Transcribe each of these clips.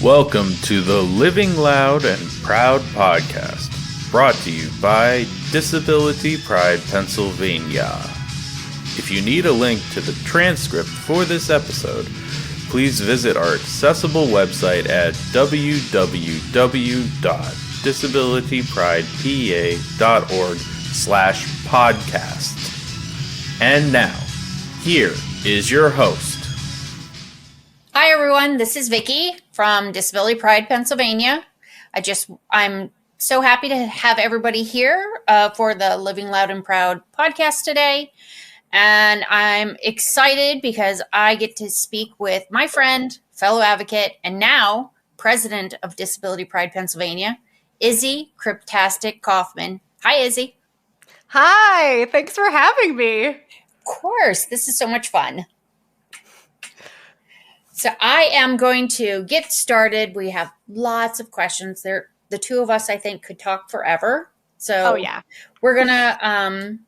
Welcome to the Living Loud and Proud podcast, brought to you by Disability Pride, Pennsylvania. If you need a link to the transcript for this episode, please visit our accessible website at www.disabilitypridepa.org/podcast. And now, here is your host. Hi everyone, this is Vicki from Disability Pride, Pennsylvania. I'm so happy to have everybody here for the Living Loud and Proud podcast today. And I'm excited because I get to speak with my friend, fellow advocate, and now president of Disability Pride, Pennsylvania, Izzy Kaufman. Hi, Izzy. Hi, thanks for having me. Of course, this is so much fun. So I am going to get started. We have lots of questions. The two of us, I think, could talk forever. So we're gonna. I'm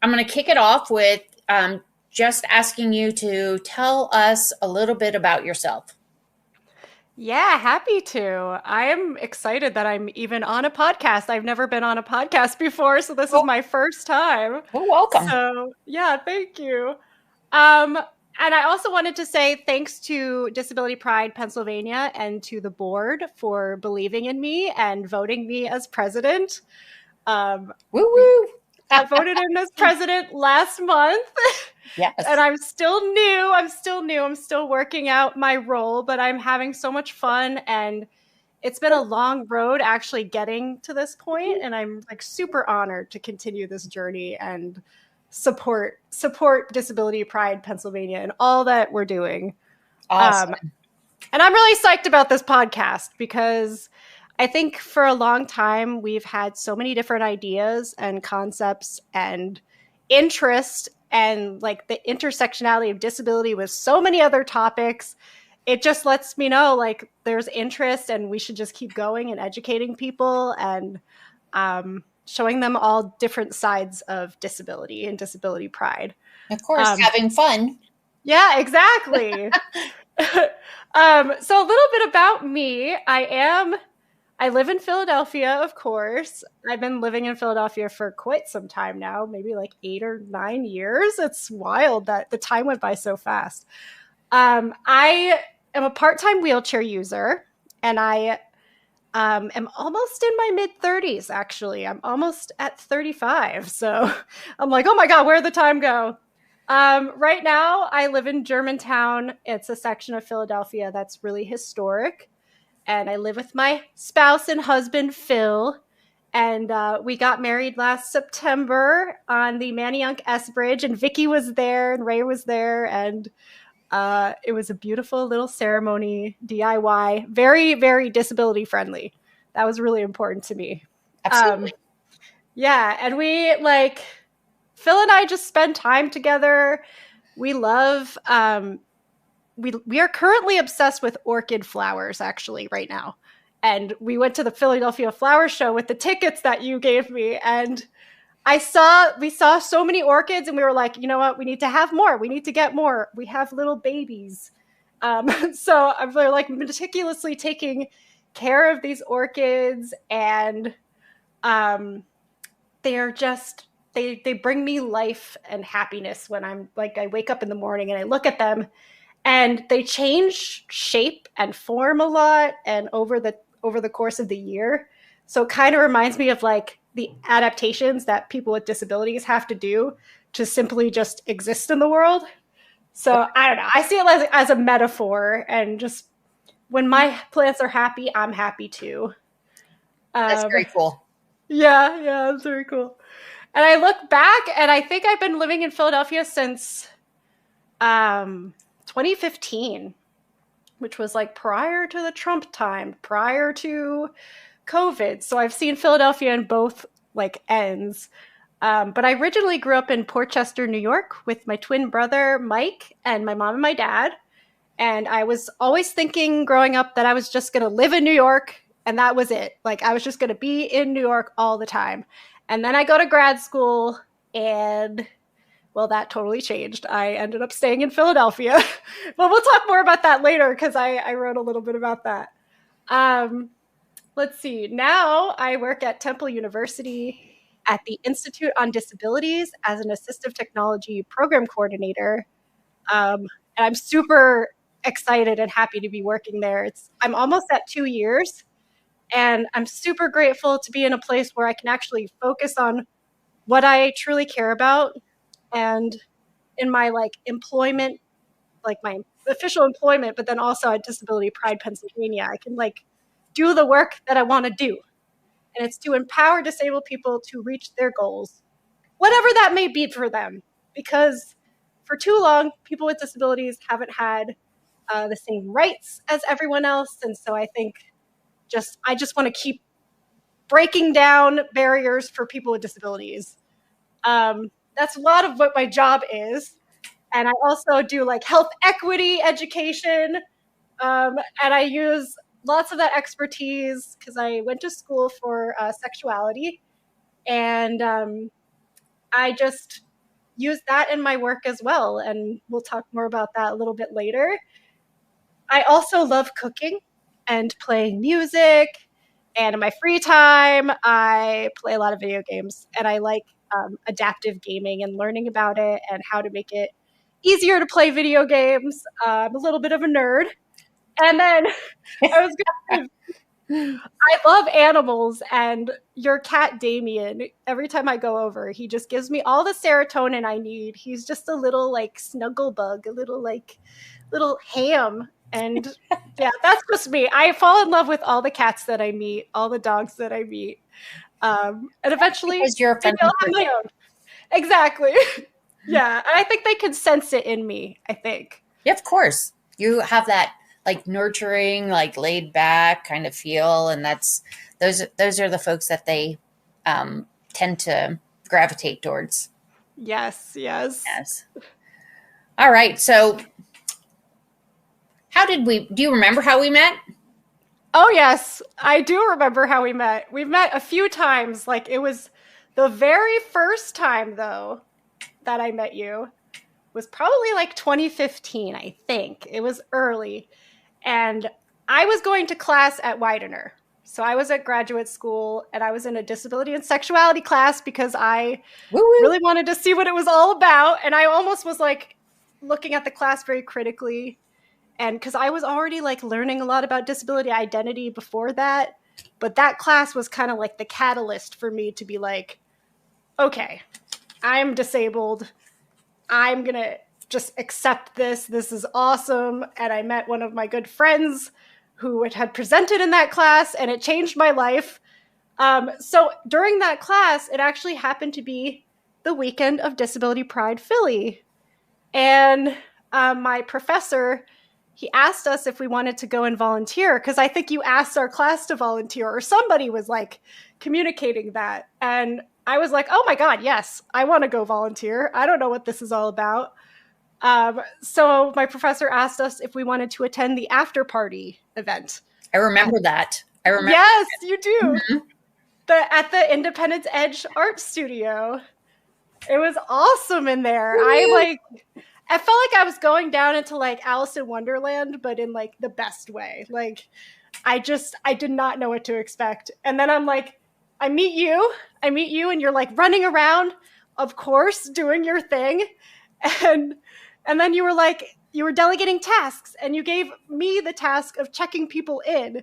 gonna kick it off with just asking you to tell us a little bit about yourself. Yeah, happy to. I am excited that I'm even on a podcast. I've never been on a podcast before, so this is my first time. Well, welcome. So yeah, thank you. And I also wanted to say thanks to Disability Pride Pennsylvania and to the board for believing in me and voting me as president. Woo-woo! I voted in as president last month. Yes. And I'm still new. I'm still working out my role, but I'm having so much fun. And it's been a long road actually getting to this point. And I'm like super honored to continue this journey and support Disability Pride Pennsylvania and all that we're doing. Awesome. And I'm really psyched about this podcast because I think for a long time we've had so many different ideas and concepts and interest and like the intersectionality of disability with so many other topics. It just lets me know like there's interest and we should just keep going and educating people and showing them all different sides of disability and disability pride. Of course, having fun. Yeah, exactly. So a little bit about me. I live in Philadelphia, of course. I've been living in Philadelphia for quite some time now, maybe like 8 or 9 years. It's wild that the time went by so fast. I am a part-time wheelchair user, and I am almost in my mid-30s, actually. I'm almost at 35. So I'm like, oh my God, where'd the time go? Right now, I live in Germantown. It's a section of Philadelphia that's really historic. And I live with my spouse and husband, Phil. And we got married last September on the Manayunk S Bridge. And Vicki was there and Ray was there. And it was a beautiful little ceremony, DIY, very, very disability friendly. That was really important to me. Absolutely. Yeah. And Phil and I just spend time together. We love, we are currently obsessed with orchid flowers actually right now. And we went to the Philadelphia Flower Show with the tickets that you gave me. And we saw so many orchids and we were like, you know what? We need to have more. We need to get more. We have little babies. So I'm like meticulously taking care of these orchids and they're just, they bring me life and happiness when I'm like, I wake up in the morning and I look at them and they change shape and form a lot and over the course of the year. So it kind of reminds me of like the adaptations that people with disabilities have to do to simply just exist in the world. So I don't know. I see it as a metaphor, and just when my plants are happy, I'm happy too. That's very cool. Yeah, that's very cool. And I look back, and I think I've been living in Philadelphia since 2015, which was like prior to the Trump time, prior to COVID. So I've seen Philadelphia in both like ends. But I originally grew up in Portchester, New York with my twin brother, Mike, and my mom and my dad. And I was always thinking growing up that I was just going to live in New York and that was it. Like I was just going to be in New York all the time. And then I go to grad school and Well, that totally changed. I ended up staying in Philadelphia, but we'll talk more about that later because I wrote a little bit about that. Let's see. Now I work at Temple University at the Institute on Disabilities as an assistive technology program coordinator. And I'm super excited and happy to be working there. I'm almost at 2 years, and I'm super grateful to be in a place where I can actually focus on what I truly care about. And in my employment, like my official employment, but then also at Disability Pride Pennsylvania, I can do the work that I want to do. And it's to empower disabled people to reach their goals, whatever that may be for them. Because for too long, people with disabilities haven't had the same rights as everyone else. And so I think I just want to keep breaking down barriers for people with disabilities. That's a lot of what my job is. And I also do health equity education. And I use lots of that expertise because I went to school for sexuality. And I just use that in my work as well. And we'll talk more about that a little bit later. I also love cooking and playing music. And in my free time, I play a lot of video games. And I like adaptive gaming and learning about it and how to make it easier to play video games. I'm a little bit of a nerd. And then I was going to I love animals, and your cat Damien, every time I go over, he just gives me all the serotonin I need. He's just a little snuggle bug, a little ham. And yeah, that's just me. I fall in love with all the cats that I meet, all the dogs that I meet. And eventually Because you're a maybe I'll have my own. Exactly. Yeah. And I think they can sense it in me, I think. Yeah, of course. You have that nurturing, laid back kind of feel, and those are the folks that they tend to gravitate towards. Yes. All right. So do you remember how we met? Oh yes, I do remember how we met. We've met a few times. It was the very first time though that I met you was probably 2015, I think. It was early. And I was going to class at Widener. So I was at graduate school and I was in a disability and sexuality class because I really wanted to see what it was all about. And I almost was looking at the class very critically. And because I was already learning a lot about disability identity before that. But that class was kind of the catalyst for me to be okay, I'm disabled. I'm going to just accept this. This is awesome. And I met one of my good friends who had presented in that class, and it changed my life. So during that class, it actually happened to be the weekend of Disability Pride Philly. And my professor, he asked us if we wanted to go and volunteer, because I think you asked our class to volunteer, or somebody was communicating that. And I was oh my God, yes, I want to go volunteer. I don't know what this is all about. So my professor asked us if we wanted to attend the after party event. I remember that. I remember. Yes, you do. Mm-hmm. At the Independence Edge Art Studio. It was awesome in there. I felt I was going down into Alice in Wonderland, but in the best way. I did not know what to expect. And then I'm I meet you and you're running around, of course, doing your thing. And then you were delegating tasks, and you gave me the task of checking people in.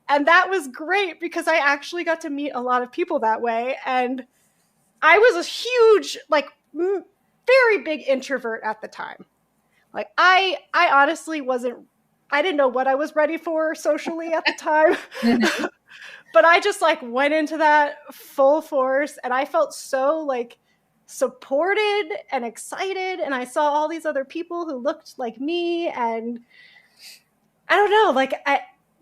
And that was great because I actually got to meet a lot of people that way. And I was a huge, very big introvert at the time. I honestly I didn't know what I was ready for socially at the time. Mm-hmm. But I just went into that full force, and I felt so supported and excited. And I saw all these other people who looked like me, and I don't know,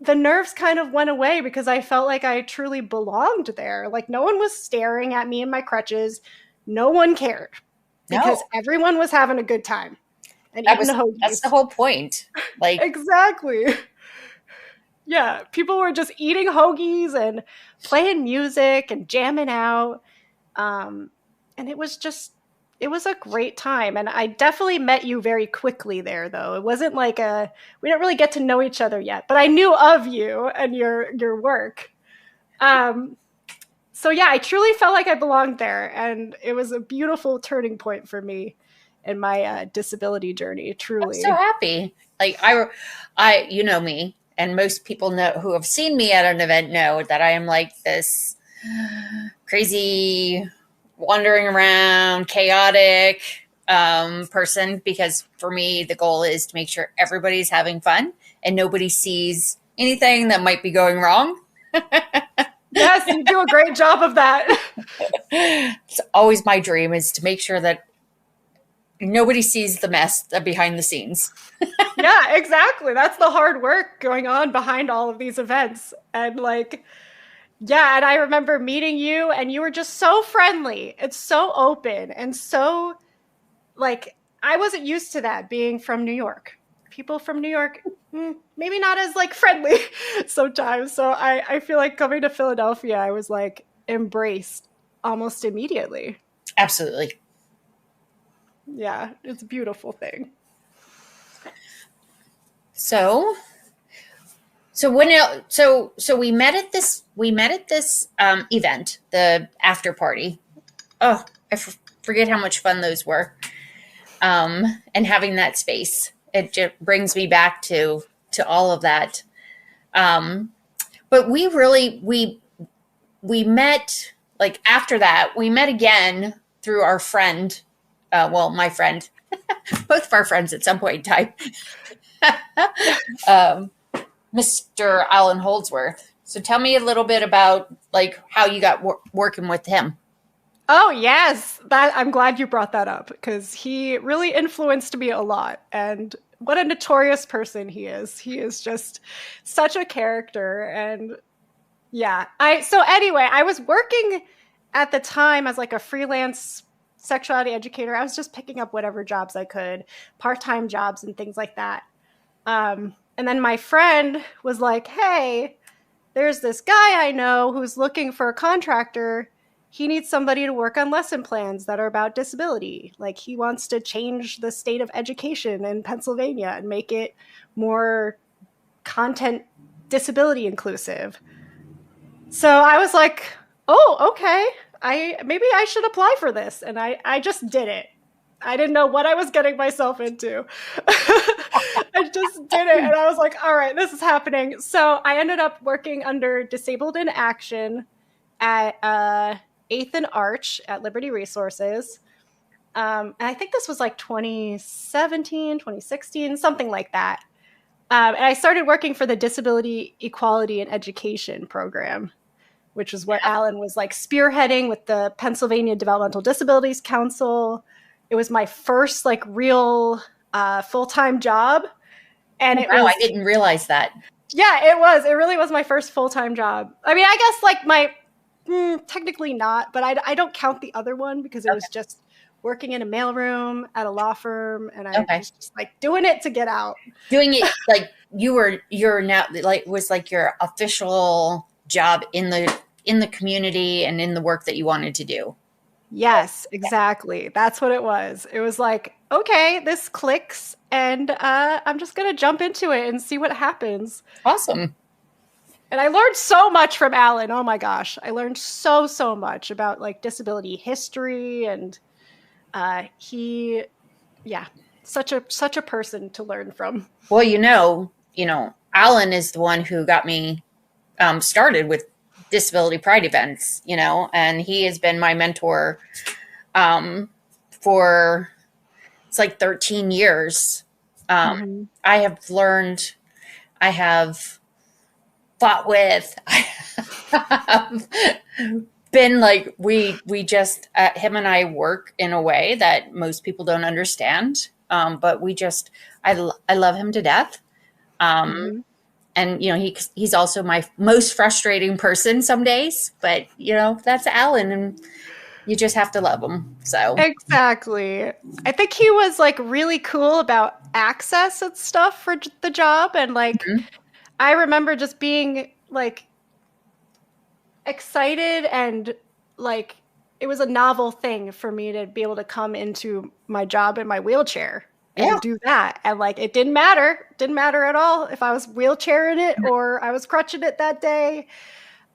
the nerves kind of went away because I felt I truly belonged there. No one was staring at me in my crutches. No one cared because everyone was having a good time. And that's the whole point. Exactly. Yeah, people were just eating hoagies and playing music and jamming out. And it was it was a great time. And I definitely met you very quickly there, though. It wasn't like we didn't really get to know each other yet, but I knew of you and your work. So yeah, I truly felt like I belonged there, and it was a beautiful turning point for me in my disability journey. I'm so Truly, happy. Like you know me, and most people know who have seen me at an event know that I am like this crazy, wandering around, chaotic person. Because for me, the goal is to make sure everybody's having fun and nobody sees anything that might be going wrong. yes, you do a great job of that. It's always my dream is to make sure that nobody sees the mess behind the scenes. Yeah, exactly. That's the hard work going on behind all of these events. And like, yeah, and I remember meeting you and you were just so friendly and so open and so like I wasn't used to that being from New York. People from New York, maybe not as like friendly sometimes. So I feel like coming to Philadelphia, I was like embraced almost immediately. Absolutely. Yeah, it's a beautiful thing. So when we met at this event, the after party. Oh, forget how much fun those were. And having that space, it just brings me back to all of that. But we met, like, after that. We met again through our friend, my friend, both of our friends at some point in time. Mr. Alan Holdsworth. So tell me a little bit about like how you got working with him. Oh yes, that I'm glad you brought that up because he really influenced me a lot. And what a notorious person he is. He is just such a character. And yeah, so anyway, I was working at the time as like a freelance sexuality educator. I was just picking up whatever jobs I could, part-time jobs and things like that. And then my friend was like, "Hey, there's this guy I know who's looking for a contractor. He needs somebody to work on lesson plans that are about disability. Like he wants to change the state of education in Pennsylvania and make it more content disability inclusive." So I was like, "Oh, okay. Maybe I should apply for this." And I just did it. I didn't know what I was getting myself into. I just did it. And I was like, all right, this is happening. So I ended up working under Disabled in Action at 8th and Arch at Liberty Resources. And I think this was like 2017, 2016, something like that. And I started working for the Disability Equality and Education program, which is what Alan was like spearheading with the Pennsylvania Developmental Disabilities Council. It was my first like real full-time job. And I didn't realize that. Yeah, it was. It really was my first full-time job. I mean, I guess like technically not, but I don't count the other one because it was just working in a mailroom at a law firm. And I was just like doing it to get out. Doing it like you're now like was like your official job in the community and in the work that you wanted to do. Yes, exactly. That's what it was. It was like, okay, this clicks and I'm just going to jump into it and see what happens. Awesome. And I learned so much from Alan. Oh my gosh. I learned so much about like disability history and such a person to learn from. Well, Alan is the one who got me started with disability pride events, and he has been my mentor for it's like 13 years. I have learned, I have fought with, I have been like, we just, him and I work in a way that most people don't understand. But I love him to death. And, he's also my most frustrating person some days, but, that's Alan and you just have to love him. So exactly. I think he was like really cool about access and stuff for the job. And like, I remember just being like excited and like it was a novel thing for me to be able to come into my job in my wheelchair and Yeah. do that. And like, it didn't matter at all if I was wheelchairing it or I was crutching it that day.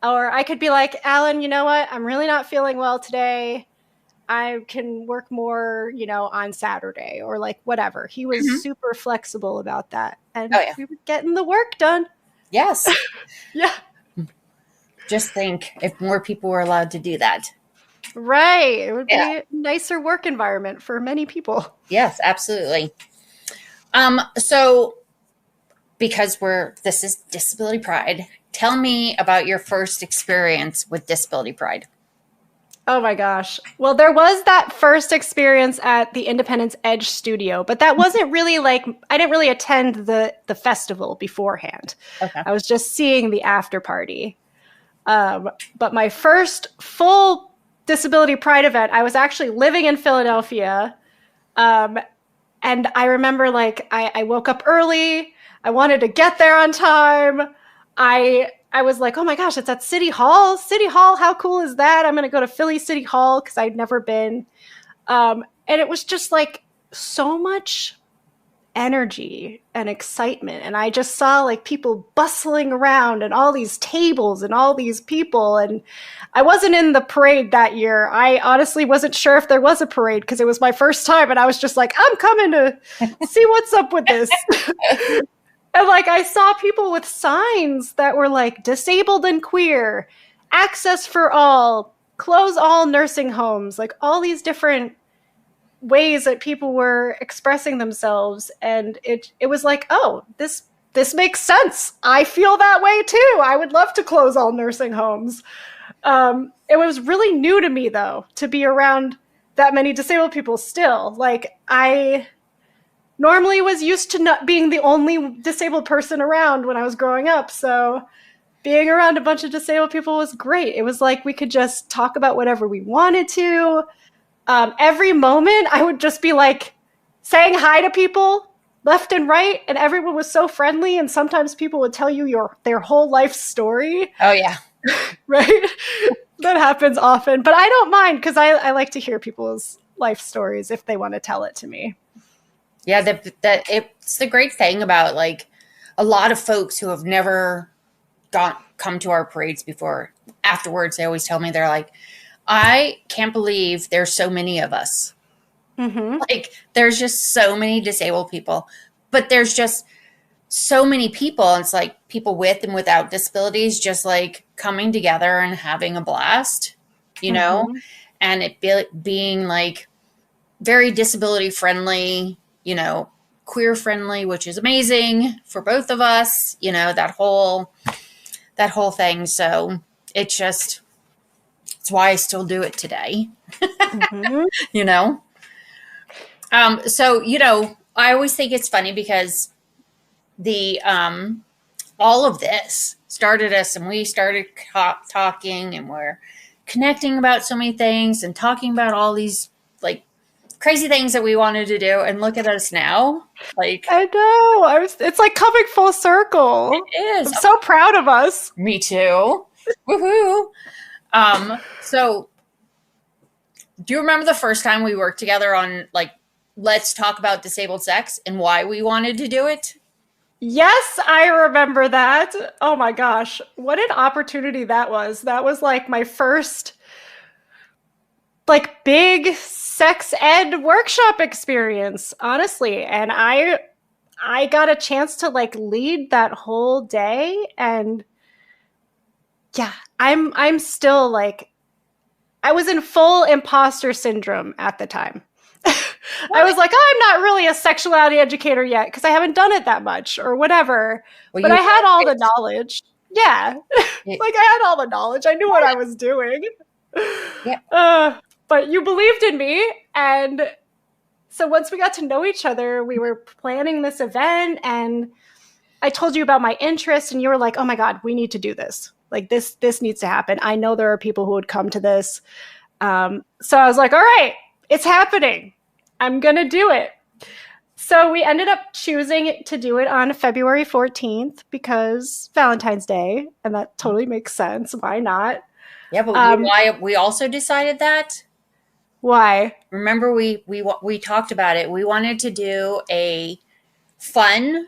Or I could be like, Alan, you know what? I'm really not feeling well today. I can work more, on Saturday or like whatever. He was super flexible about that. And we were getting the work done. Yes. Yeah. Just think if more people were allowed to do that. Right. It would be a nicer work environment for many people. Yes, absolutely. So because this is Disability Pride, tell me about your first experience with Disability Pride. Oh my gosh. Well, there was that first experience at the Independence Edge studio, but that wasn't really like, I didn't really attend the festival beforehand. Okay. I was just seeing the after party. But my first full Disability Pride event, I was actually living in Philadelphia. And I remember like I woke up early. I wanted to get there on time. I was like, oh my gosh, it's at City Hall. City Hall, how cool is that? I'm going to go to Philly City Hall because I'd never been. And it was just like so much energy and excitement. And I just saw like people bustling around and all these tables and all these people. And I wasn't in the parade that year. I honestly wasn't sure if there was a parade because it was my first time. And I was just like, I'm coming to see what's up with this. And like I saw people with signs that were like disabled and queer, access for all, close all nursing homes, like all these different ways that people were expressing themselves. And it was like, oh, this makes sense. I feel that way too. I would love to close all nursing homes. It was really new to me though, to be around that many disabled people still. Like I normally was used to not being the only disabled person around when I was growing up. So being around a bunch of disabled people was great. It was like we could just talk about whatever we wanted to. Every moment I would just be like saying hi to people left and right, and everyone was so friendly. And sometimes people would tell you their whole life story. Oh yeah. Right? That happens often, but I don't mind because I like to hear people's life stories if they want to tell it to me. Yeah, it's the great thing about like a lot of folks who have never come to our parades before. Afterwards, they always tell me, they're like, I can't believe there's so many of us. Mm-hmm. Like there's just so many disabled people, but there's just so many people. And it's like people with and without disabilities just like coming together and having a blast, know, and it being like very disability friendly, queer friendly, which is amazing for both of us, that whole thing. So it's why I still do it today, So, I always think it's funny because the, all of this started us and we started talking and we're connecting about so many things and talking about all these like crazy things that we wanted to do, and look at us now. Like I know. It's like coming full circle. It is. I'm so proud of us. Me too. Woohoo. So do you remember the first time we worked together on like let's talk about disabled sex and why we wanted to do it? Yes, I remember that. Oh my gosh. What an opportunity that was. That was like my first like big sex ed workshop experience, honestly. And I got a chance to like lead that whole day. And yeah, I'm still like, I was in full imposter syndrome at the time. I was like, oh, I'm not really a sexuality educator yet because I haven't done it that much or whatever. Well, but I had all the knowledge. Yeah. Like I had all the knowledge. I knew what I was doing. Yeah. But you believed in me. And so once we got to know each other, we were planning this event and I told you about my interest and you were like, oh my God, we need to do this. Like this needs to happen. I know there are people who would come to this. So I was like, all right, it's happening. I'm going to do it. So we ended up choosing to do it on February 14th because Valentine's Day. And that totally makes sense. Why not? Yeah, but why we also decided that? Why? Remember we talked about it. We wanted to do a fun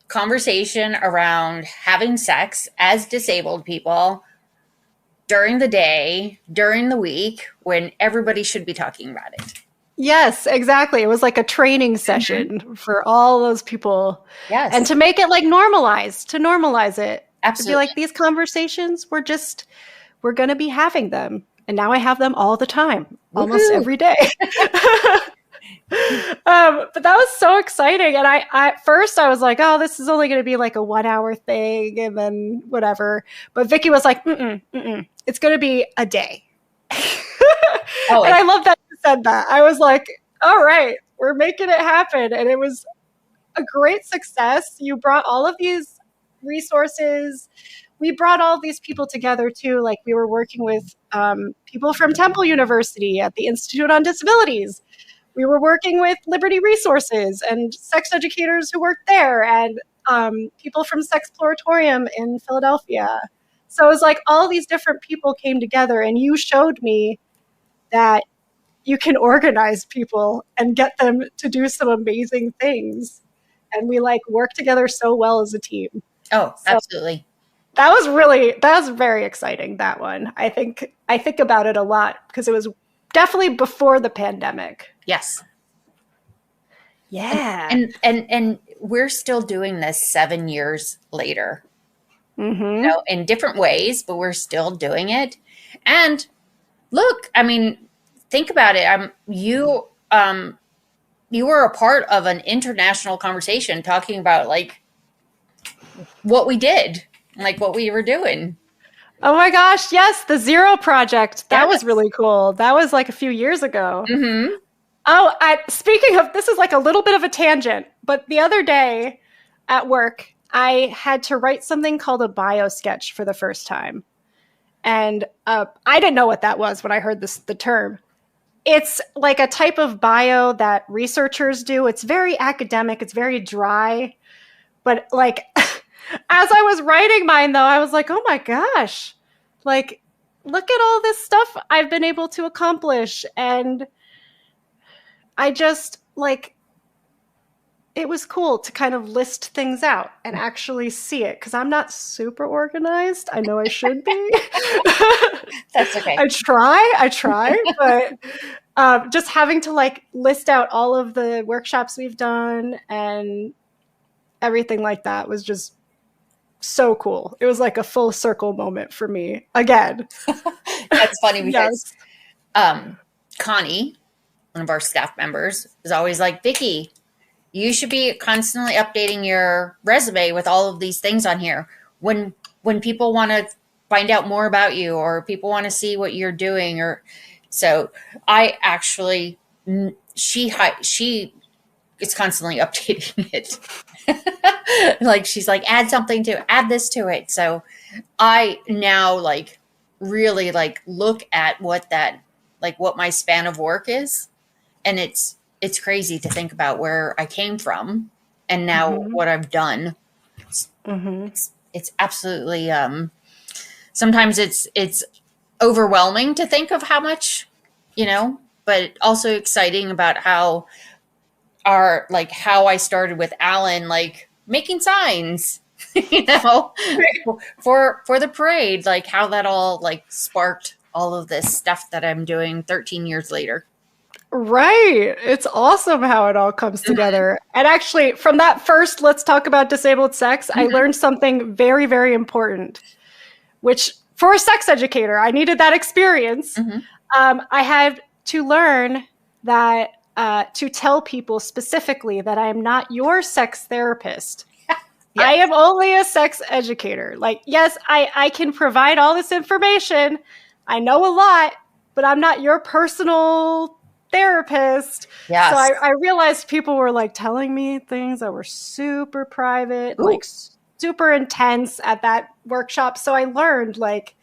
conversation around having sex as disabled people during the day, during the week, when everybody should be talking about it. Yes, exactly. It was like a training session for all those people. Yes. And to make it like normalized, to normalize it. Absolutely. To be like, these conversations, we're going to be having them. And now I have them all the time, almost every day. But that was so exciting. And I at first I was like, oh, this is only going to be like a 1 hour thing and then whatever. But Vicki was like, it's going to be a day. And I love that you said that. I was like, all right, we're making it happen. And it was a great success. You brought all of these resources. We brought all of these people together too. Like we were working with people from Temple University at the Institute on Disabilities. We were working with Liberty Resources and sex educators who worked there, and people from Sexploratorium in Philadelphia. So it was like all these different people came together, and you showed me that you can organize people and get them to do some amazing things. And we like work together so well as a team. Oh, so absolutely. That was very exciting, that one. I think about it a lot because it was definitely before the pandemic. Yes. Yeah. And we're still doing this 7 years later. Mm-hmm. You know, in different ways, but we're still doing it. And look, I mean, think about it. You were a part of an international conversation talking about like what we did, like what we were doing. Oh my gosh, yes, the Zero Project. That was really cool. That was like a few years ago. Mm-hmm. Oh, speaking of, this is like a little bit of a tangent, but the other day at work, I had to write something called a bio sketch for the first time. And I didn't know what that was when I heard the term. It's like a type of bio that researchers do. It's very academic. It's very dry. But like, as I was writing mine, though, I was like, oh my gosh, like, look at all this stuff I've been able to accomplish. And I just like, it was cool to kind of list things out and actually see it because I'm not super organized. I know I should be. That's okay. I try, but just having to like list out all of the workshops we've done and everything like that was just so cool. It was like a full circle moment for me again. That's funny because Connie, one of our staff members, is always like, Vicki, you should be constantly updating your resume with all of these things on here. When people want to find out more about you or people want to see what you're doing, or so I actually she is constantly updating it. Like she's like, add this to it. So I now like really like look at what my span of work is, and it's crazy to think about where I came from and now what I've done. It's absolutely, sometimes it's overwhelming to think of how much, but also exciting about how I started with Alan, like making signs, for the parade, like how that all like sparked all of this stuff that I'm doing 13 years later. Right. It's awesome how it all comes together. And actually, from that first Let's Talk About Disabled Sex, I learned something very, very important, which for a sex educator, I needed that experience. I had to learn that to tell people specifically that I am not your sex therapist. Yes. I am only a sex educator. Like, yes, I can provide all this information. I know a lot, but I'm not your personal therapist. Yes. So I realized people were like telling me things that were super private, like super intense at that workshop. So I learned like,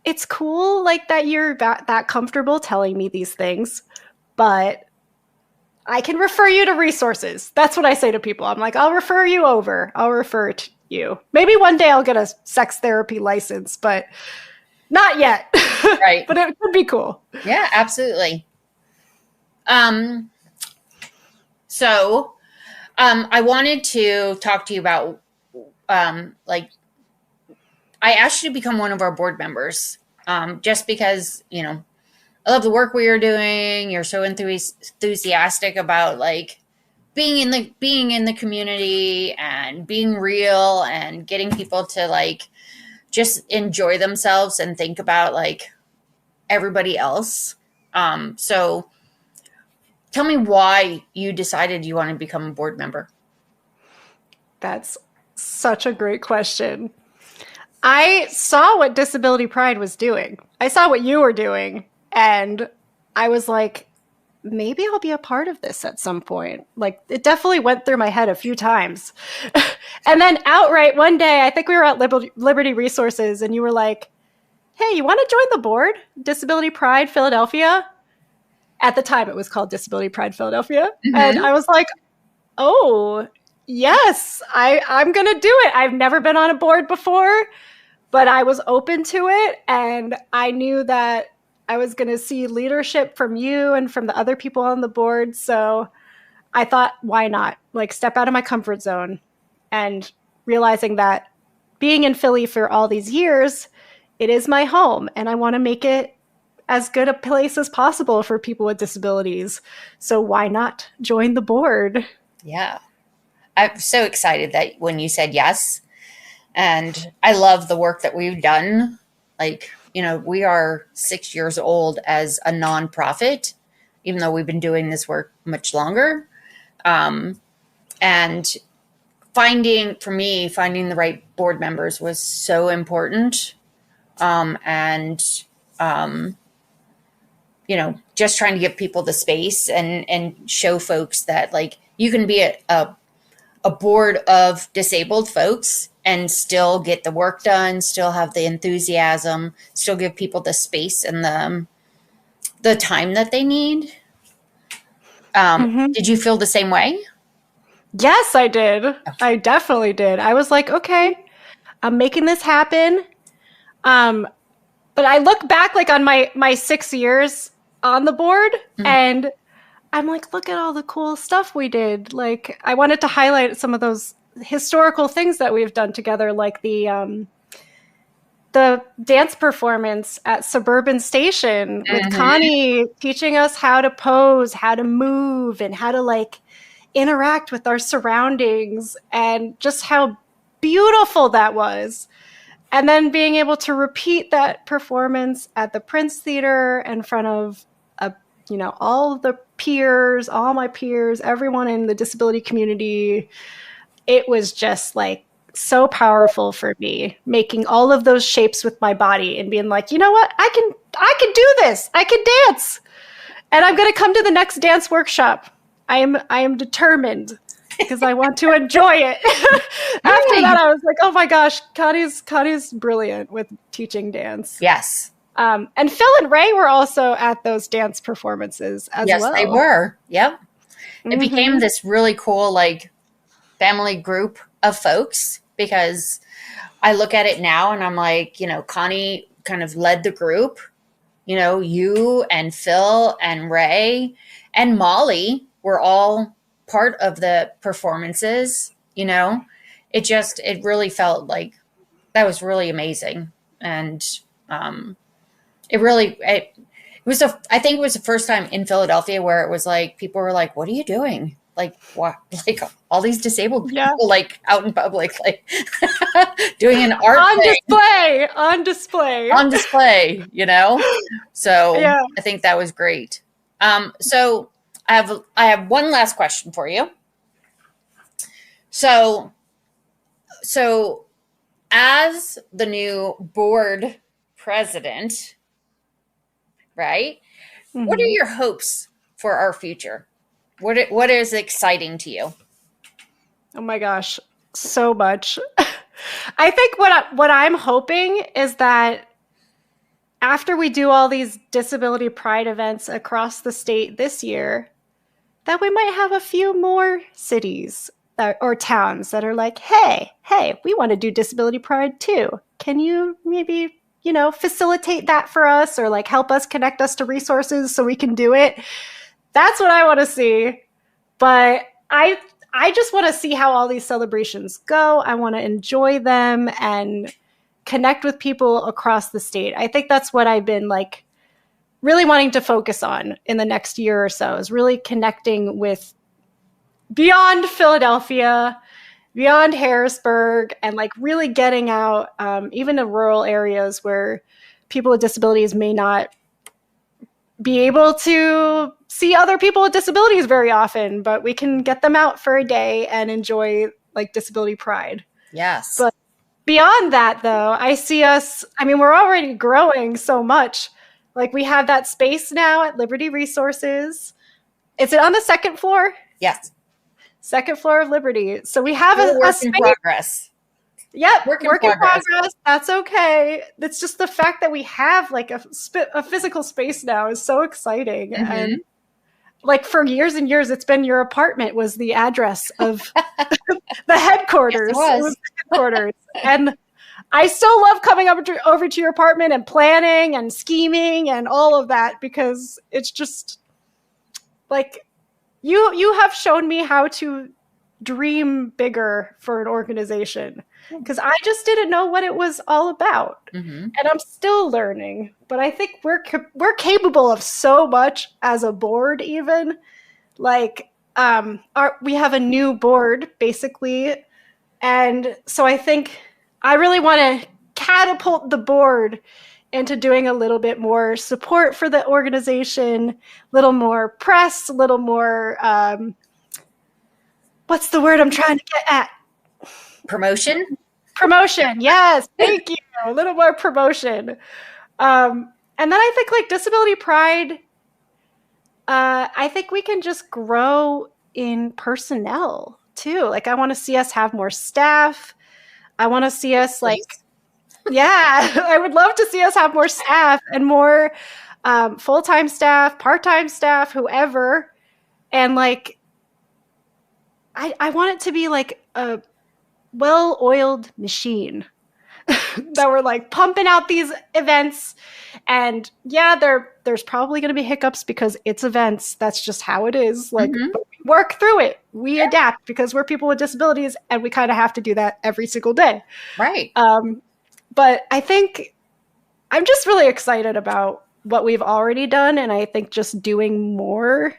it's cool like that you're that comfortable telling me these things, but I can refer you to resources. That's what I say to people. I'm like, I'll refer you over. I'll refer to you. Maybe one day I'll get a sex therapy license, but Not yet. Right. But it could be cool. Yeah, absolutely. So I wanted to talk to you about like I asked you to become one of our board members, just because I love the work we are doing. You're so enthusiastic about like being in the community and being real and getting people to like just enjoy themselves and think about like everybody else. So tell me why you decided you want to become a board member. That's such a great question. I saw what Disability Pride was doing. I saw what you were doing. And I was like, maybe I'll be a part of this at some point. Like, it definitely went through my head a few times. And then outright one day, I think we were at Liberty Resources, and you were like, hey, you want to join the board? Disability Pride Philadelphia? At the time, it was called Disability Pride Philadelphia. Mm-hmm. And I was like, oh, yes, I'm going to do it. I've never been on a board before, but I was open to it. And I knew that I was going to see leadership from you and from the other people on the board. So I thought, why not? Like, step out of my comfort zone. And realizing that being in Philly for all these years, it is my home. And I want to make it as good a place as possible for people with disabilities. So why not join the board? Yeah. I'm so excited that when you said yes. And I love the work that we've done. Like, we are 6 years old as a nonprofit, even though we've been doing this work much longer. And finding the right board members was so important. Just trying to give people the space and show folks that like you can be a board of disabled folks and still get the work done, still have the enthusiasm, still give people the space and the time that they need. Did you feel the same way? Yes, I did. Okay. I definitely did. I was like, okay, I'm making this happen. But I look back like on my 6 years on the board, and I'm like, look at all the cool stuff we did. Like, I wanted to highlight some of those historical things that we've done together, like the dance performance at Suburban Station with Connie teaching us how to pose, how to move, and how to like interact with our surroundings, and just how beautiful that was. And then being able to repeat that performance at the Prince Theater in front of all of the peers, all my peers, everyone in the disability community. It was just like so powerful for me, making all of those shapes with my body and being like, you know what? I can do this. I can dance. And I'm going to come to the next dance workshop. I am determined because I want to enjoy it. After that, I was like, oh my gosh, Connie's brilliant with teaching dance. Yes. And Phil and Ray were also at those dance performances as well. Yes, they were. Yep. It became this really cool, like, family group of folks because I look at it now and I'm like, Connie kind of led the group. You and Phil and Ray and Molly were all part of the performances. It really felt like that was really amazing. And, I think it was the first time in Philadelphia where it was like, people were like, what are you doing? Like, what? Like all these disabled people, like out in public, like doing an art on display. So yeah. I think that was great. So I have one last question for you. So as the new board president, right? What are your hopes for our future? What is exciting to you? Oh my gosh, so much. I think what I'm hoping is that after we do all these disability pride events across the state this year, that we might have a few more cities or towns that are like, hey, we want to do disability pride too. Can you maybe facilitate that for us, or like help us connect us to resources so we can do it. That's what I want to see. But I just want to see how all these celebrations go. I want to enjoy them and connect with people across the state. I think that's what I've been like really wanting to focus on in the next year or so, is really connecting with beyond Philadelphia, beyond Harrisburg, and like really getting out, even to rural areas where people with disabilities may not be able to see other people with disabilities very often, but we can get them out for a day and enjoy like disability pride. Yes. But beyond that, though, I see us, we're already growing so much. Like we have that space now at Liberty Resources. Is it on the second floor? Yes. Second floor of Liberty. So we have a work space. In progress. Yep, work in progress. That's okay. It's just the fact that we have like a physical space now is so exciting. Mm-hmm. And like for years and years, it's been your apartment was the address of the headquarters. Yes, it was the headquarters. And I still love coming over to your apartment and planning and scheming and all of that, because it's just like you have shown me how to dream bigger for an organization, because I just didn't know what it was all about. Mm-hmm. And I'm still learning, but I think we're capable of so much as a board. Even like we have a new board basically, and so I think I really want to catapult the board into doing a little bit more support for the organization, a little more press, a little more what's the word I'm trying to get at? Promotion? Promotion, yes. Thank you. A little more promotion. And then I think like disability pride, I think we can just grow in personnel too. Like I want to see us have more staff. I want to see us like, yeah, I would love to see us have more staff and more full-time staff, part-time staff, whoever. And like, I want it to be like a well-oiled machine that we're like pumping out these events. And yeah, there's probably going to be hiccups because it's events. That's just how it is. Like, mm-hmm. But we work through it. We adapt because we're people with disabilities, and we kind of have to do that every single day. Right. But I think I'm just really excited about what we've already done. And I think just doing more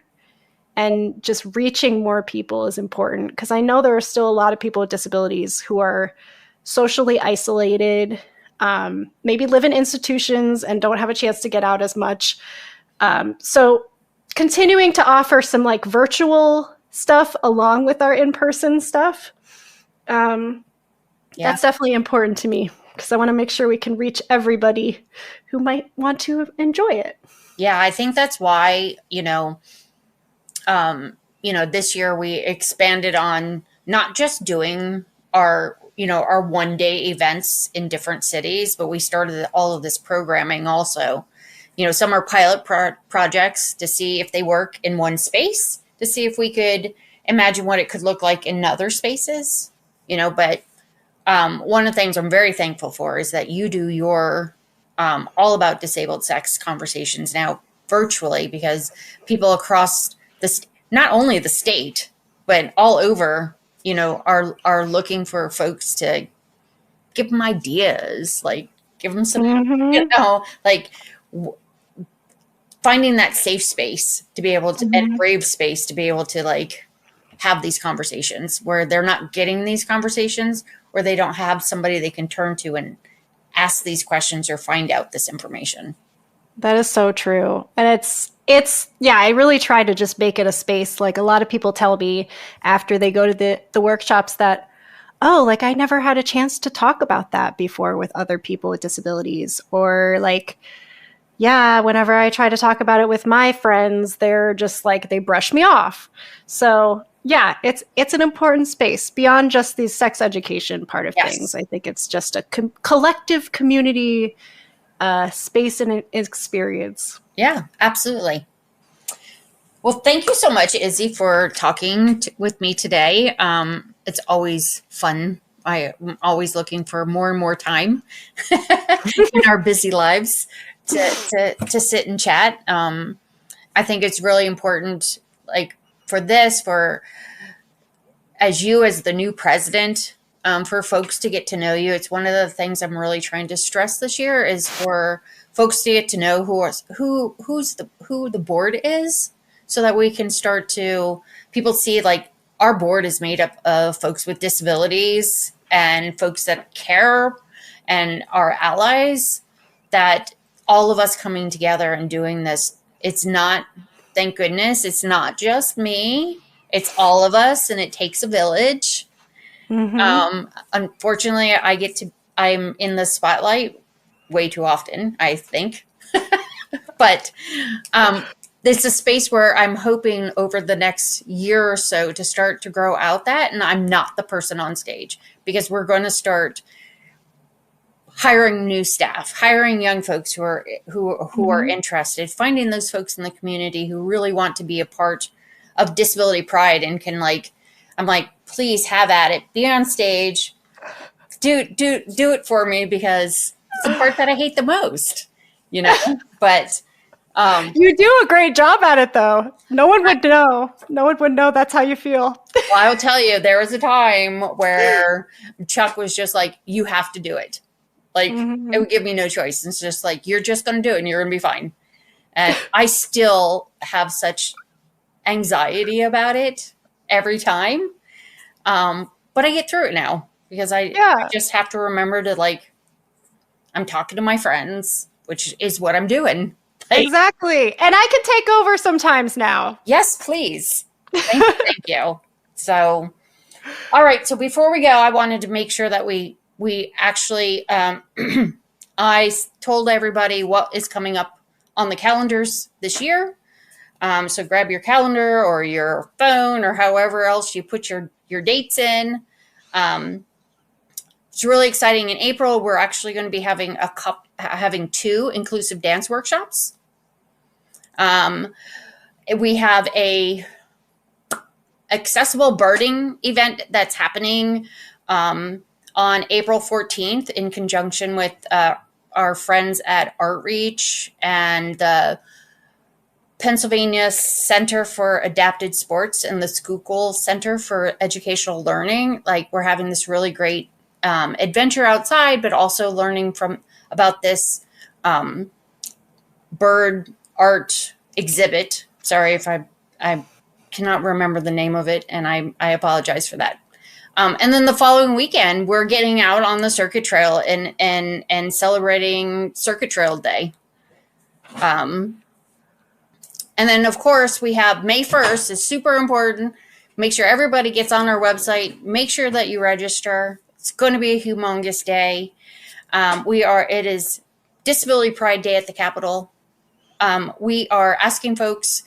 and just reaching more people is important, because I know there are still a lot of people with disabilities who are socially isolated, maybe live in institutions and don't have a chance to get out as much. So continuing to offer some like virtual stuff along with our in-person stuff, that's definitely important to me, because I want to make sure we can reach everybody who might want to enjoy it. Yeah, I think that's why, this year we expanded on not just doing our one-day events in different cities, but we started all of this programming also. Some are pilot projects to see if they work in one space, to see if we could imagine what it could look like in other spaces, but one of the things I'm very thankful for is that you do your all about disabled sex conversations now virtually, because people across not only the state, but all over, are looking for folks to give them ideas, like give them some, mm-hmm. Finding that safe space to be able to, mm-hmm. and brave space to be able to like have these conversations where they're not getting these conversations, or they don't have somebody they can turn to and ask these questions or find out this information. That is so true. And it's I really try to just make it a space. Like a lot of people tell me after they go to the workshops that, oh, like I never had a chance to talk about that before with other people with disabilities. Or like, yeah, whenever I try to talk about it with my friends, they're just like, they brush me off. So yeah, it's an important space beyond just the sex education part of things. I think it's just a collective community space and experience. Yeah, absolutely. Well, thank you so much, Izzy, for talking with me today. It's always fun I'm always looking for more and more time in our busy lives to sit and chat. I think it's really important, like for as you as the new president, for folks to get to know you. It's one of the things I'm really trying to stress this year is for folks to get to know who the board is, so that we can start to people see like our board is made up of folks with disabilities and folks that care and are allies. That all of us coming together and doing this, it's not, thank goodness, it's not just me. It's all of us, and it takes a village. Unfortunately, I'm in the spotlight way too often, I think. But it's a space where I'm hoping over the next year or so to start to grow out that. And I'm not the person on stage, because we're going to start hiring new staff, hiring young folks who are interested, finding those folks in the community who really want to be a part of Disability Pride and can I'm like, please have at it, be on stage, do it for me, because it's the part that I hate the most, but you do a great job at it, though. No one would know. No one would know that's how you feel. Well, I'll tell you, there was a time where Chuck was just like, you have to do it. Like, it would give me no choice. It's just like, you're just going to do it and you're going to be fine. And I still have such anxiety about it every time. But I get through it now, because I just have to remember to I'm talking to my friends, which is what I'm doing. Exactly. And I can take over sometimes now. Yes, please. Thank you. So, all right. So before we go, I wanted to make sure that we actually, I told everybody what is coming up on the calendars this year. So grab your calendar or your phone or however else you put your dates in. It's really exciting. In April, we're actually going to be having having 2 inclusive dance workshops. We have a accessible birding event that's happening on April 14th in conjunction with our friends at Artreach and the Pennsylvania Center for Adapted Sports and the Schuylkill Center for Educational Learning. We're having this really great adventure outside, but also learning about this bird art exhibit. Sorry if I cannot remember the name of it, and I apologize for that. And then the following weekend, we're getting out on the circuit trail and celebrating Circuit Trail Day. And then, of course, we have May 1st. It's super important. Make sure everybody gets on our website. Make sure that you register. It's going to be a humongous day. It is Disability Pride Day at the Capitol. We are asking folks,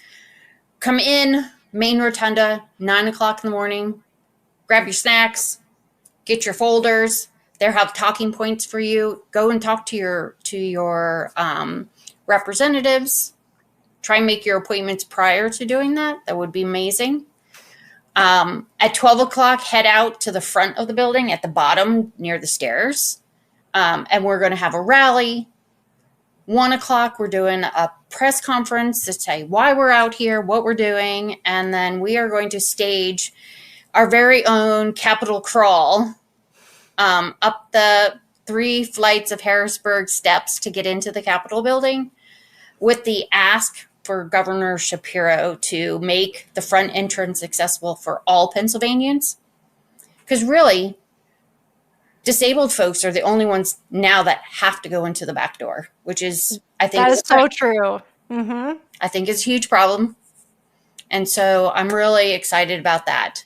come in, main rotunda, 9 o'clock in the morning. Grab your snacks, get your folders. They'll have talking points for you. Go and talk to your representatives. Try and make your appointments prior to doing that. That would be amazing. At 12 o'clock, head out to the front of the building at the bottom near the stairs. And we're going to have a rally. 1 o'clock, we're doing a press conference to say why we're out here, what we're doing. And then we are going to stage our very own Capitol crawl up the 3 flights of Harrisburg steps to get into the Capitol building, with the ask for Governor Shapiro to make the front entrance accessible for all Pennsylvanians. Because really, disabled folks are the only ones now that have to go into the back door, which is, I think, that is so true. Mm-hmm. I think it's a huge problem. And so I'm really excited about that.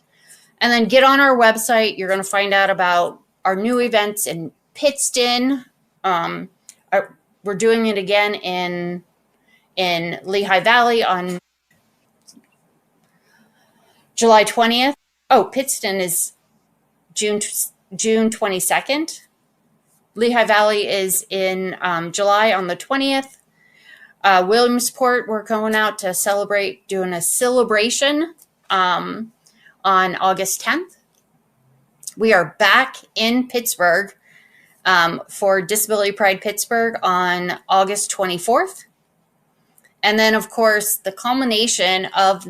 And then get on our website. You're going to find out about our new events in Pittston. We're doing it again in Lehigh Valley on July 20th. Oh, Pittston is June 22nd. Lehigh Valley is in July on the 20th. Williamsport, we're going out to celebrate, doing a celebration on August 10th. We are back in Pittsburgh for Disability Pride Pittsburgh on August 24th. And then, of course, the culmination of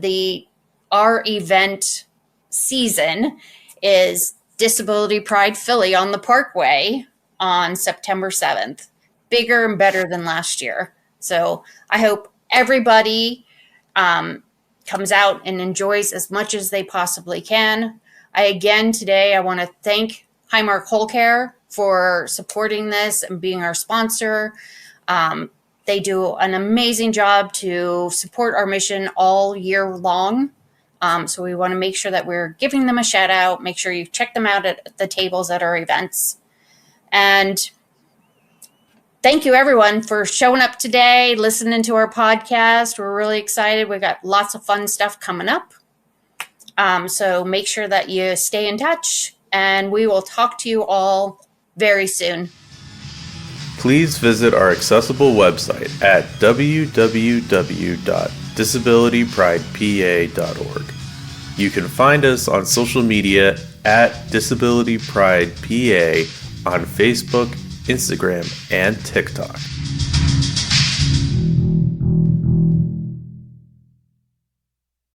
our event season is Disability Pride Philly on the Parkway on September 7th. Bigger and better than last year. So I hope everybody comes out and enjoys as much as they possibly can. Today, I want to thank Highmark Hole Care for supporting this and being our sponsor. They do an amazing job to support our mission all year long. So we want to make sure that we're giving them a shout out. Make sure you check them out at the tables at our events. And thank you, everyone, for showing up today, listening to our podcast. We're really excited. We've got lots of fun stuff coming up. So make sure that you stay in touch, and we will talk to you all very soon. Please visit our accessible website at www.disabilitypridepa.org. You can find us on social media at Disability Pride PA on Facebook, Instagram, and TikTok.